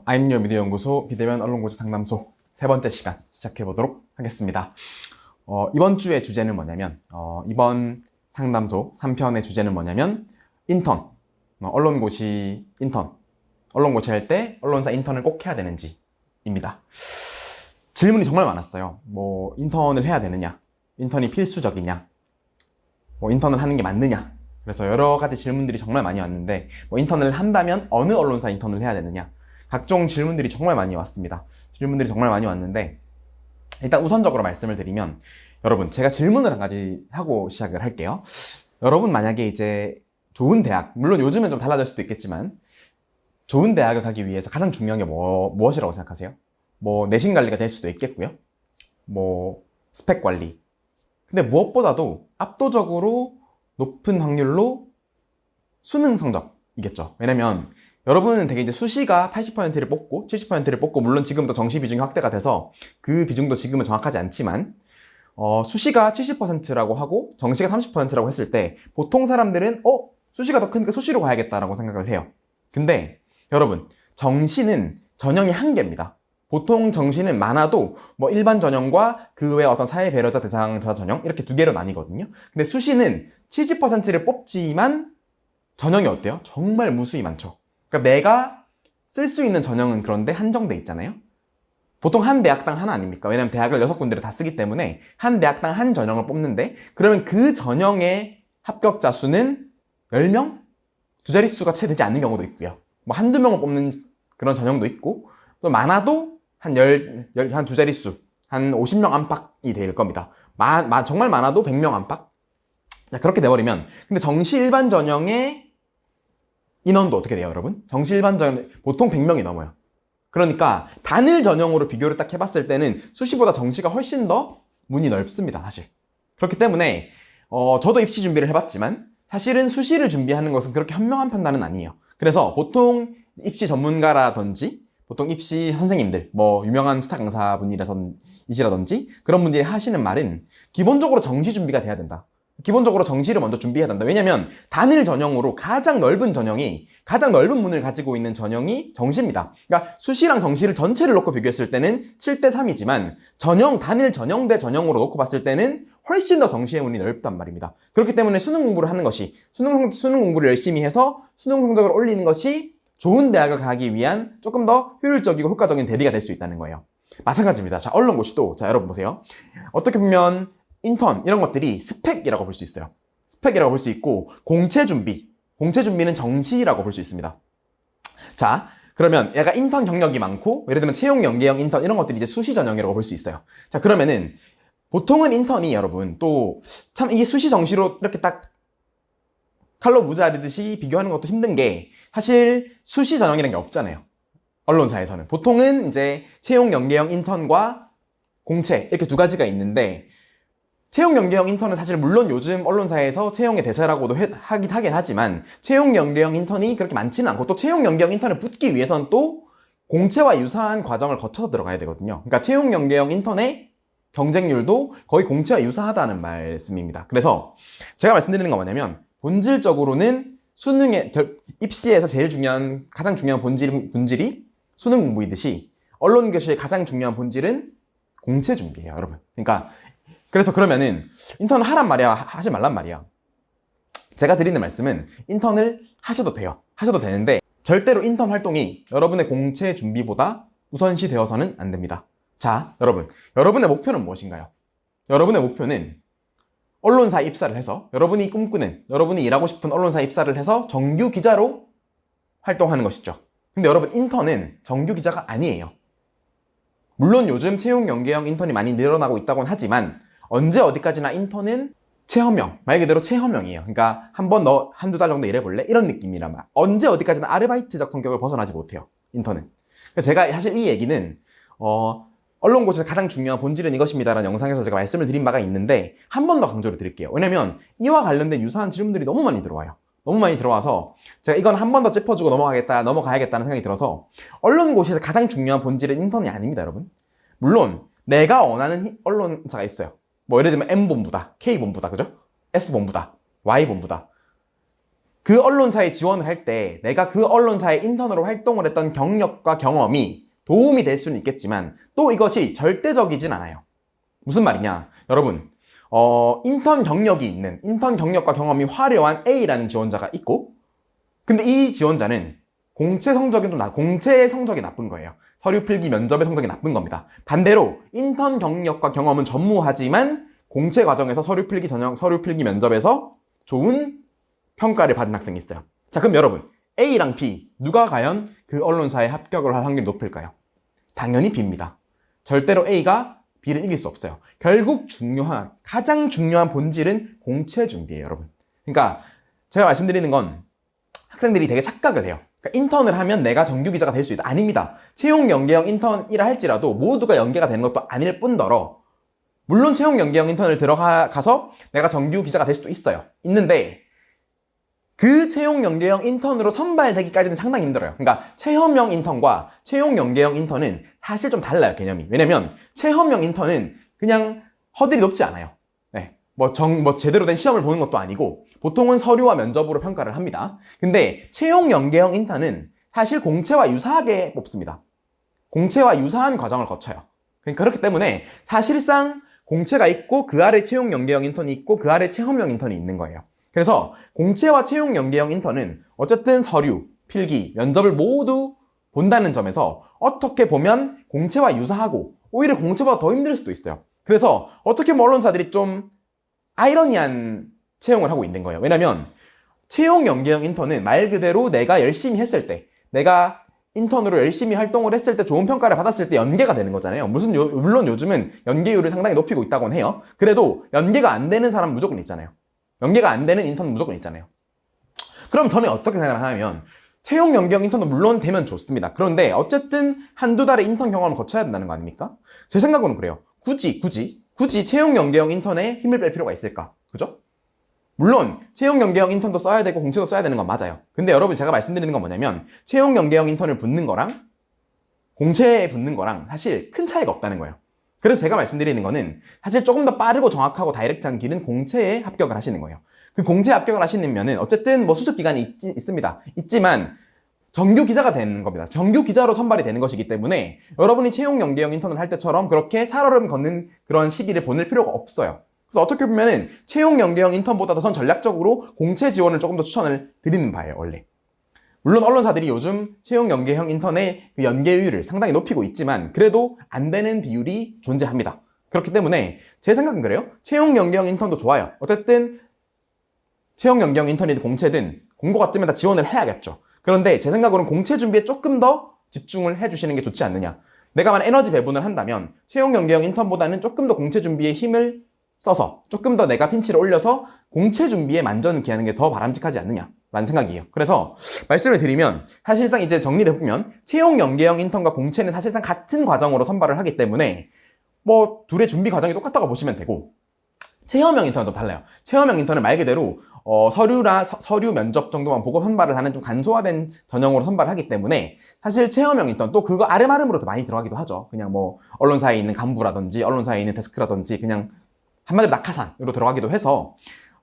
아임리어 미디어 연구소 비대면 언론고시 상담소 세 번째 시간 시작해 보도록 하겠습니다. 이번 주의 주제는 뭐냐면, 이번 상담소 3편의 주제는 뭐냐면, 인턴, 언론고시 인턴, 언론고시 할 때 언론사 인턴을 꼭 해야 되는지입니다. 질문이 정말 많았어요. 인턴을 해야 되느냐? 인턴이 필수적이냐? 인턴을 하는 게 맞느냐? 그래서 여러 가지 질문들이 정말 많이 왔는데, 인턴을 한다면 어느 언론사 인턴을 해야 되느냐? 각종 질문들이 정말 많이 왔습니다. 질문들이 정말 많이 왔는데, 일단 우선적으로 말씀을 드리면, 여러분, 제가 질문을 한 가지 하고 시작을 할게요. 여러분, 만약에 이제 좋은 대학, 물론 요즘은 좀 달라질 수도 있겠지만, 좋은 대학을 가기 위해서 가장 중요한 게 무엇이라고 생각하세요? 내신 관리가 될 수도 있겠고요. 스펙 관리. 근데 무엇보다도 압도적으로 높은 확률로 수능 성적이겠죠. 왜냐면 여러분은 되게 이제 수시가 80%를 뽑고 70%를 뽑고, 물론 지금부터 정시 비중이 확대가 돼서 그 비중도 지금은 정확하지 않지만, 수시가 70%라고 하고 정시가 30%라고 했을 때 보통 사람들은 수시가 더 크니까 수시로 가야겠다라고 생각을 해요. 근데 여러분, 정시는 전형이 한 개입니다. 보통 정시는 많아도 일반 전형과 그 외 어떤 사회 배려자 대상자 전형 이렇게 두 개로 나뉘거든요. 근데 수시는 70%를 뽑지만 전형이 어때요? 정말 무수히 많죠. 그러니까 내가 쓸 수 있는 전형은 그런데 한정돼 있잖아요. 보통 한 대학당 하나 아닙니까? 왜냐면 대학을 6군데를 다 쓰기 때문에 한 대학당 한 전형을 뽑는데, 그러면 그 전형의 합격자 수는 10명? 두 자릿수가 채 되지 않는 경우도 있고요. 한두 명을 뽑는 그런 전형도 있고, 또 많아도 한 두 자릿수, 한 50명 안팎이 될 겁니다. 정말 많아도 100명 안팎? 자, 그렇게 돼버리면, 근데 정시 일반 전형의 인원도 어떻게 돼요, 여러분? 정시 일반 전형, 보통 100명이 넘어요. 그러니까, 단일 전형으로 비교를 딱 해봤을 때는 수시보다 정시가 훨씬 더 문이 넓습니다, 사실. 그렇기 때문에, 저도 입시 준비를 해봤지만, 사실은 수시를 준비하는 것은 그렇게 현명한 판단은 아니에요. 그래서 보통 입시 전문가라든지, 보통 입시 선생님들, 유명한 스타 강사분이시라든지, 그런 분들이 하시는 말은, 기본적으로 정시 준비가 돼야 된다. 기본적으로 정시를 먼저 준비해야 된다. 왜냐면 단일 전형으로 가장 넓은 문을 가지고 있는 전형이 정시입니다. 그러니까 수시랑 정시를 전체를 놓고 비교했을 때는 7대 3이지만 단일 전형 대 전형으로 놓고 봤을 때는 훨씬 더 정시의 문이 넓단 말입니다. 그렇기 때문에 수능 공부를 하는 것이, 수능 공부를 열심히 해서 수능 성적을 올리는 것이 좋은 대학을 가기 위한 조금 더 효율적이고 효과적인 대비가 될 수 있다는 거예요. 마찬가지입니다. 자, 언론고시도, 여러분 보세요. 어떻게 보면 인턴 이런 것들이 스펙이라고 볼 수 있어요. 스펙이라고 볼 수 있고, 공채 준비는 정시라고 볼 수 있습니다. 자, 그러면 얘가 인턴 경력이 많고, 예를 들면 채용 연계형 인턴 이런 것들이 이제 수시 전형이라고 볼 수 있어요. 자, 그러면은 보통은 인턴이, 여러분, 또 참 이게 수시 정시로 이렇게 딱 칼로 무자르듯이 비교하는 것도 힘든 게, 사실 수시 전형이라는 게 없잖아요. 언론사에서는 보통은 이제 채용 연계형 인턴과 공채 이렇게 두 가지가 있는데, 채용 연계형 인턴은 사실 물론 요즘 언론사에서 채용의 대세라고도 하긴 하지만, 채용 연계형 인턴이 그렇게 많지는 않고, 또 채용 연계형 인턴을 붙기 위해서는 또 공채와 유사한 과정을 거쳐서 들어가야 되거든요. 그러니까 채용 연계형 인턴의 경쟁률도 거의 공채와 유사하다는 말씀입니다. 그래서 제가 말씀드리는 건 뭐냐면, 본질적으로는 입시에서 가장 중요한 본질이 수능 공부이듯이, 언론교실의 가장 중요한 본질은 공채 준비예요, 여러분. 그래서 그러면은 인턴을 하란 말이야, 하지 말란 말이야? 제가 드리는 말씀은, 인턴을 하셔도 돼요. 하셔도 되는데 절대로 인턴 활동이 여러분의 공채 준비보다 우선시 되어서는 안 됩니다. 자, 여러분의 목표는 무엇인가요? 여러분의 목표는 언론사 입사를 해서, 여러분이 일하고 싶은 언론사 입사를 해서 정규 기자로 활동하는 것이죠. 근데 여러분, 인턴은 정규 기자가 아니에요. 물론 요즘 채용 연계형 인턴이 많이 늘어나고 있다고는 하지만, 언제 어디까지나 인턴은 체험형, 말 그대로 체험형이에요. 그러니까 한두 달 정도 일해볼래? 이런 느낌이란 말. 언제 어디까지나 아르바이트적 성격을 벗어나지 못해요, 인턴은. 제가 사실 이 얘기는, 언론고시에서 가장 중요한 본질은 이것입니다라는 영상에서 제가 말씀을 드린 바가 있는데, 한 번 더 강조를 드릴게요. 왜냐면 이와 관련된 유사한 질문들이 너무 많이 들어와요. 너무 많이 들어와서 제가 이건 한 번 더 짚어주고 넘어가야겠다는 생각이 들어서, 언론고시에서 가장 중요한 본질은 인턴이 아닙니다, 여러분. 물론 내가 원하는 언론사가 있어요. 예를 들면 M본부다, K본부다, 그죠? S본부다, Y본부다. 그 언론사에 지원을 할 때 내가 그 언론사의 인턴으로 활동을 했던 경력과 경험이 도움이 될 수는 있겠지만 또 이것이 절대적이진 않아요. 무슨 말이냐? 여러분, 인턴 경력과 경험이 화려한 A라는 지원자가 있고, 근데 이 지원자는 공채 성적이 나쁜 거예요. 서류 필기 면접의 성적이 나쁜 겁니다. 반대로 인턴 경력과 경험은 전무하지만 공채 과정에서 서류 필기 면접에서 좋은 평가를 받은 학생이 있어요. 자, 그럼 여러분, A랑 B 누가 과연 그 언론사에 합격을 할 확률이 높을까요? 당연히 B입니다. 절대로 A가 B를 이길 수 없어요. 결국 가장 중요한 본질은 공채 준비예요, 여러분. 그러니까 제가 말씀드리는 건 학생들이 되게 착각을 해요. 그러니까 인턴을 하면 내가 정규 기자가 될 수 있다. 아닙니다. 채용 연계형 인턴이라 할지라도 모두가 연계가 되는 것도 아닐 뿐더러, 물론 채용 연계형 인턴을 들어가서 내가 정규 기자가 될 수도 있어요. 있는데 그 채용 연계형 인턴으로 선발되기까지는 상당히 힘들어요. 그러니까 체험형 인턴과 채용 연계형 인턴은 사실 좀 달라요, 개념이. 왜냐면 체험형 인턴은 그냥 허들이 높지 않아요. 네. 제대로 된 시험을 보는 것도 아니고 보통은 서류와 면접으로 평가를 합니다. 근데 채용 연계형 인턴은 사실 공채와 유사하게 뽑습니다. 공채와 유사한 과정을 거쳐요. 그러니까 그렇기 때문에 사실상 공채가 있고 그 아래 채용 연계형 인턴이 있고 그 아래 체험형 인턴이 있는 거예요. 그래서 공채와 채용 연계형 인턴은 어쨌든 서류, 필기, 면접을 모두 본다는 점에서 어떻게 보면 공채와 유사하고 오히려 공채보다 더 힘들 수도 있어요. 그래서 어떻게 보면 언론사들이 좀 아이러니한 채용을 하고 있는 거예요. 왜냐면 채용 연계형 인턴은 말 그대로 내가 열심히 했을 때, 내가 인턴으로 열심히 활동을 했을 때 좋은 평가를 받았을 때 연계가 되는 거잖아요. 물론 요즘은 연계율을 상당히 높이고 있다고는 해요. 그래도 연계가 안 되는 사람 무조건 있잖아요. 연계가 안 되는 인턴 무조건 있잖아요. 그럼 저는 어떻게 생각을 하냐면 채용 연계형 인턴도 물론 되면 좋습니다. 그런데 어쨌든 한두 달의 인턴 경험을 거쳐야 된다는 거 아닙니까? 제 생각으로는 그래요. 굳이 채용 연계형 인턴에 힘을 뺄 필요가 있을까? 그죠? 물론 채용 연계형 인턴도 써야 되고 공채도 써야 되는 건 맞아요. 근데 여러분, 제가 말씀드리는 건 뭐냐면 채용 연계형 인턴을 붙는 거랑 공채에 붙는 거랑 사실 큰 차이가 없다는 거예요. 그래서 제가 말씀드리는 거는 사실 조금 더 빠르고 정확하고 다이렉트한 길은 공채에 합격을 하시는 거예요. 그 공채에 합격을 하시면은 어쨌든 수습 기간이 있습니다. 있지만 정규 기자가 되는 겁니다. 정규 기자로 선발이 되는 것이기 때문에 여러분이 채용 연계형 인턴을 할 때처럼 그렇게 살얼음 걷는 그런 시기를 보낼 필요가 없어요. 그래서 어떻게 보면은 채용 연계형 인턴보다도 전 전략적으로 공채 지원을 조금 더 추천을 드리는 바예요, 원래. 물론 언론사들이 요즘 채용 연계형 인턴의 그 연계율을 상당히 높이고 있지만 그래도 안 되는 비율이 존재합니다. 그렇기 때문에 제 생각은 그래요. 채용 연계형 인턴도 좋아요. 어쨌든 채용 연계형 인턴이든 공채든 공고가 뜨면 다 지원을 해야겠죠. 그런데 제 생각으로는 공채 준비에 조금 더 집중을 해주시는 게 좋지 않느냐. 내가 만약 에너지 배분을 한다면 채용 연계형 인턴보다는 조금 더 공채 준비에 힘을 써서 조금 더 내가 핀치를 올려서 공채 준비에 만전을 기하는 게 더 바람직하지 않느냐라는 생각이에요. 그래서 말씀을 드리면 사실상 이제 정리를 해보면 채용 연계형 인턴과 공채는 사실상 같은 과정으로 선발을 하기 때문에 둘의 준비 과정이 똑같다고 보시면 되고, 체험형 인턴은 좀 달라요. 체험형 인턴은 말 그대로 서류 면접 정도만 보고 선발을 하는 좀 간소화된 전형으로 선발을 하기 때문에 사실 체험형 인턴 또 그거 아름아름으로 더 많이 들어가기도 하죠. 그냥 언론사에 있는 간부라든지 언론사에 있는 데스크라든지 그냥 한마디로 낙하산으로 들어가기도 해서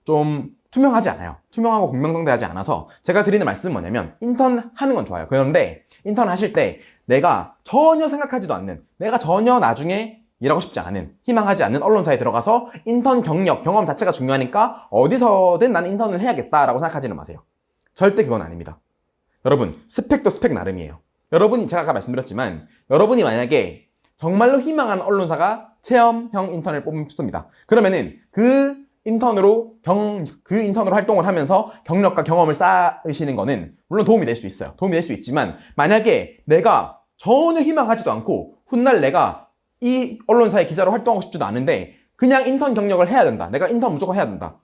좀 투명하지 않아요. 투명하고 공명정대하지 않아서 제가 드리는 말씀은 뭐냐면 인턴 하는 건 좋아요. 그런데 인턴 하실 때 내가 전혀 생각하지도 않는, 내가 전혀 나중에 일하고 싶지 않은, 희망하지 않는 언론사에 들어가서 인턴 경험 자체가 중요하니까 어디서든 나는 인턴을 해야겠다라고 생각하지는 마세요. 절대 그건 아닙니다. 여러분, 스펙도 스펙 나름이에요. 제가 아까 말씀드렸지만 여러분이 만약에 정말로 희망하는 언론사가 체험형 인턴을 뽑습니다. 그러면은 그 인턴으로 활동을 하면서 경력과 경험을 쌓으시는 거는 물론 도움이 될 수 있어요. 도움이 될 수 있지만 만약에 내가 전혀 희망하지도 않고 훗날 내가 이 언론사의 기자로 활동하고 싶지도 않은데 그냥 인턴 경력을 해야 된다. 내가 인턴 무조건 해야 된다.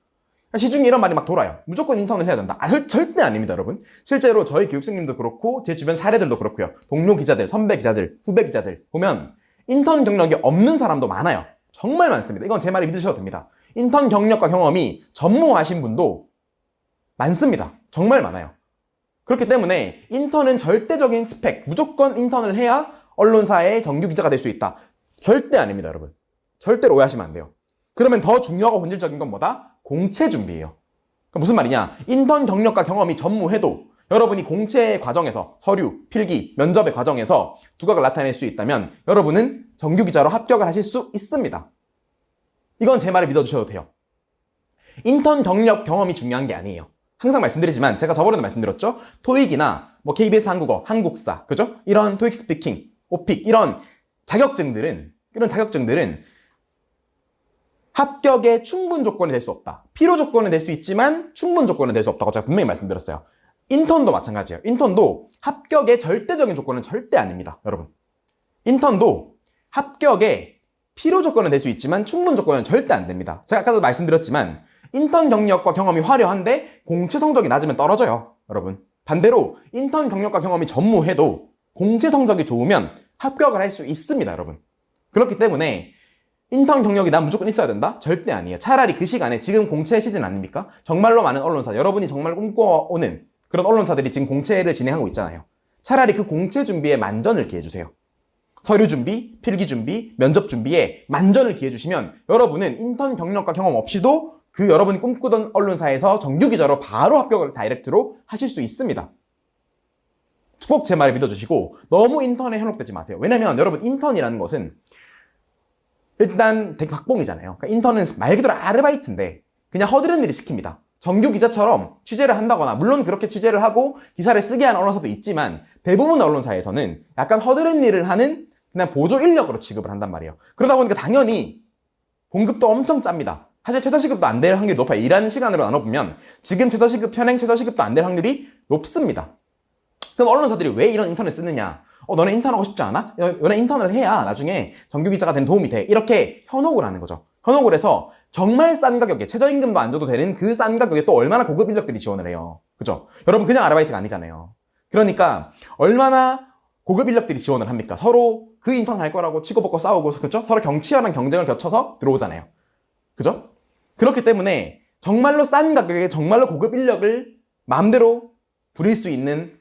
시중에 이런 말이 막 돌아요. 무조건 인턴을 해야 된다. 절대 아닙니다, 여러분. 실제로 저희 교육생님도 그렇고 제 주변 사례들도 그렇고요. 동료 기자들, 선배 기자들, 후배 기자들 보면 인턴 경력이 없는 사람도 많아요. 정말 많습니다. 이건 제 말을 믿으셔도 됩니다. 인턴 경력과 경험이 전무하신 분도 많습니다. 정말 많아요. 그렇기 때문에 인턴은 절대적인 스펙, 무조건 인턴을 해야 언론사의 정규 기자가 될 수 있다. 절대 아닙니다, 여러분. 절대로 오해하시면 안 돼요. 그러면 더 중요하고 본질적인 건 뭐다? 공채 준비예요. 무슨 말이냐? 인턴 경력과 경험이 전무해도 여러분이 공채 과정에서 서류, 필기, 면접의 과정에서 두각을 나타낼 수 있다면 여러분은 정규기자로 합격을 하실 수 있습니다. 이건 제 말을 믿어주셔도 돼요. 인턴 경력 경험이 중요한 게 아니에요. 항상 말씀드리지만 제가 저번에도 말씀드렸죠? 토익이나 뭐 KBS 한국어, 한국사, 그죠? 이런 토익 스피킹, 오픽 이런 자격증들은 합격의 충분 조건이 될 수 없다. 필요 조건은 될 수 있지만 충분 조건은 될 수 없다고 제가 분명히 말씀드렸어요. 인턴도 마찬가지예요. 인턴도 합격의 절대적인 조건은 절대 아닙니다. 여러분. 인턴도 합격의 필요 조건은 될 수 있지만 충분 조건은 절대 안 됩니다. 제가 아까도 말씀드렸지만 인턴 경력과 경험이 화려한데 공채 성적이 낮으면 떨어져요. 여러분. 반대로 인턴 경력과 경험이 전무해도 공채 성적이 좋으면 합격을 할 수 있습니다. 여러분. 그렇기 때문에 인턴 경력이 난 무조건 있어야 된다? 절대 아니에요. 차라리 그 시간에 지금 공채 시즌 아닙니까? 정말로 많은 언론사, 여러분이 정말 꿈꿔오는 그런 언론사들이 지금 공채를 진행하고 있잖아요. 차라리 그 공채 준비에 만전을 기해주세요. 서류 준비, 필기 준비, 면접 준비에 만전을 기해주시면 여러분은 인턴 경력과 경험 없이도 그 여러분이 꿈꾸던 언론사에서 정규기자로 바로 합격을 다이렉트로 하실 수 있습니다. 꼭 제 말을 믿어주시고 너무 인턴에 현혹되지 마세요. 왜냐면 여러분 인턴이라는 것은 일단 되게 박봉이잖아요. 그러니까 인턴은 말 그대로 아르바이트인데 그냥 허드렛 일을 시킵니다. 정규 기자처럼 취재를 한다거나 물론 그렇게 취재를 하고 기사를 쓰게 하는 언론사도 있지만 대부분 언론사에서는 약간 허드렛 일을 하는 그냥 보조 인력으로 취급을 한단 말이에요. 그러다 보니까 당연히 봉급도 엄청 짭니다. 사실 최저시급도 안 될 확률이 높아요. 일하는 시간으로 나눠보면 지금 최저시급, 현행 최저시급도 안 될 확률이 높습니다. 그럼 언론사들이 왜 이런 인턴을 쓰느냐? 너네 인턴하고 싶지 않아? 너네 인턴을 해야 나중에 정규기자가 되는 도움이 돼. 이렇게 현혹을 하는 거죠. 현혹을 해서 정말 싼 가격에 최저임금도 안 줘도 되는 그 싼 가격에 또 얼마나 고급 인력들이 지원을 해요. 그죠? 여러분 그냥 아르바이트가 아니잖아요. 그러니까 얼마나 고급 인력들이 지원을 합니까? 서로 그 인턴 할 거라고 치고 벗고 싸우고 그죠? 서로 치열한 경쟁을 거쳐서 들어오잖아요. 그죠? 그렇기 때문에 정말로 싼 가격에 정말로 고급 인력을 마음대로 부릴 수 있는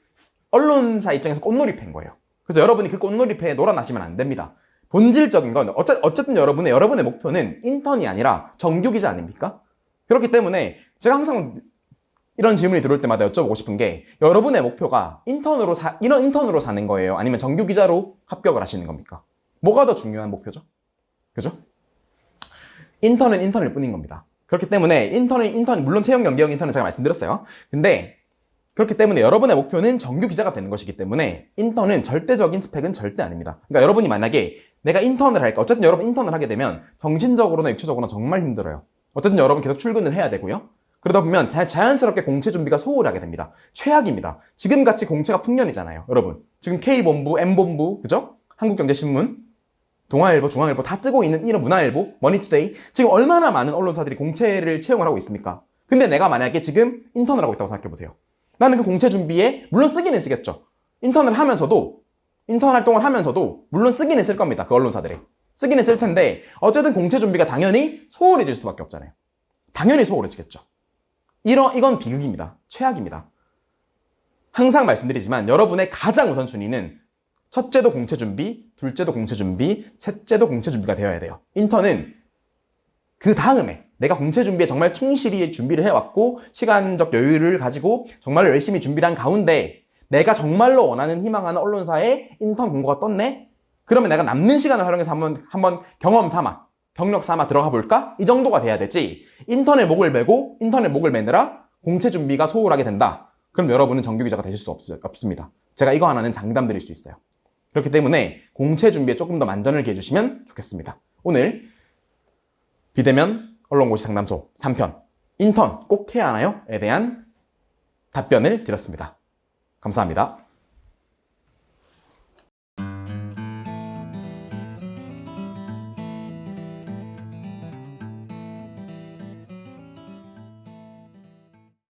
언론사 입장에서 꽃놀이패인 거예요. 그래서 여러분이 그 꽃놀이패에 놀아나시면 안 됩니다. 본질적인 건 어쨌든 여러분의 목표는 인턴이 아니라 정규기자 아닙니까? 그렇기 때문에 제가 항상 이런 질문이 들어올 때마다 여쭤보고 싶은 게 여러분의 목표가 이런 인턴으로 사는 거예요? 아니면 정규기자로 합격을 하시는 겁니까? 뭐가 더 중요한 목표죠? 그죠? 인턴은 인턴일 뿐인 겁니다. 그렇기 때문에 물론 채용 연계형 인턴은 제가 말씀드렸어요. 근데 그렇기 때문에 여러분의 목표는 정규기자가 되는 것이기 때문에 인턴은 절대적인 스펙은 절대 아닙니다. 그러니까 여러분이 만약에 내가 인턴을 할까? 어쨌든 여러분 인턴을 하게 되면 정신적으로나 육체적으로나 정말 힘들어요. 어쨌든 여러분 계속 출근을 해야 되고요. 그러다 보면 자연스럽게 공채 준비가 소홀하게 됩니다. 최악입니다. 지금같이 공채가 풍년이잖아요. 여러분 지금 K본부, M본부, 그죠? 한국경제신문, 동아일보, 중앙일보 다 뜨고 있는 이런 문화일보, 머니투데이 지금 얼마나 많은 언론사들이 공채를 채용을 하고 있습니까? 근데 내가 만약에 지금 인턴을 하고 있다고 생각해보세요. 나는 그 공채 준비에 물론 쓰기는 쓰겠죠. 인턴 활동을 하면서도 물론 쓰기는 쓸 겁니다. 그 언론사들이 쓰기는 쓸 텐데 어쨌든 공채 준비가 당연히 소홀해질 수밖에 없잖아요. 당연히 소홀해지겠죠. 이건 비극입니다. 최악입니다. 항상 말씀드리지만 여러분의 가장 우선순위는 첫째도 공채 준비, 둘째도 공채 준비, 셋째도 공채 준비가 되어야 돼요. 인턴은 그 다음에 내가 공채 준비에 정말 충실히 준비를 해왔고 시간적 여유를 가지고 정말 열심히 준비를 한 가운데 내가 정말로 원하는 희망하는 언론사에 인턴 공고가 떴네? 그러면 내가 남는 시간을 활용해서 한번 경험 삼아 경력 삼아 들어가 볼까? 이 정도가 돼야 되지 인턴의 목을 매느라 공채 준비가 소홀하게 된다. 그럼 여러분은 정규기자가 되실 수 없습니다. 제가 이거 하나는 장담 드릴 수 있어요. 그렇기 때문에 공채 준비에 조금 더 만전을 기해주시면 좋겠습니다. 오늘 비대면 언론고시 상담소 3편 인턴 꼭 해야 하나요? 에 대한 답변을 드렸습니다. 감사합니다.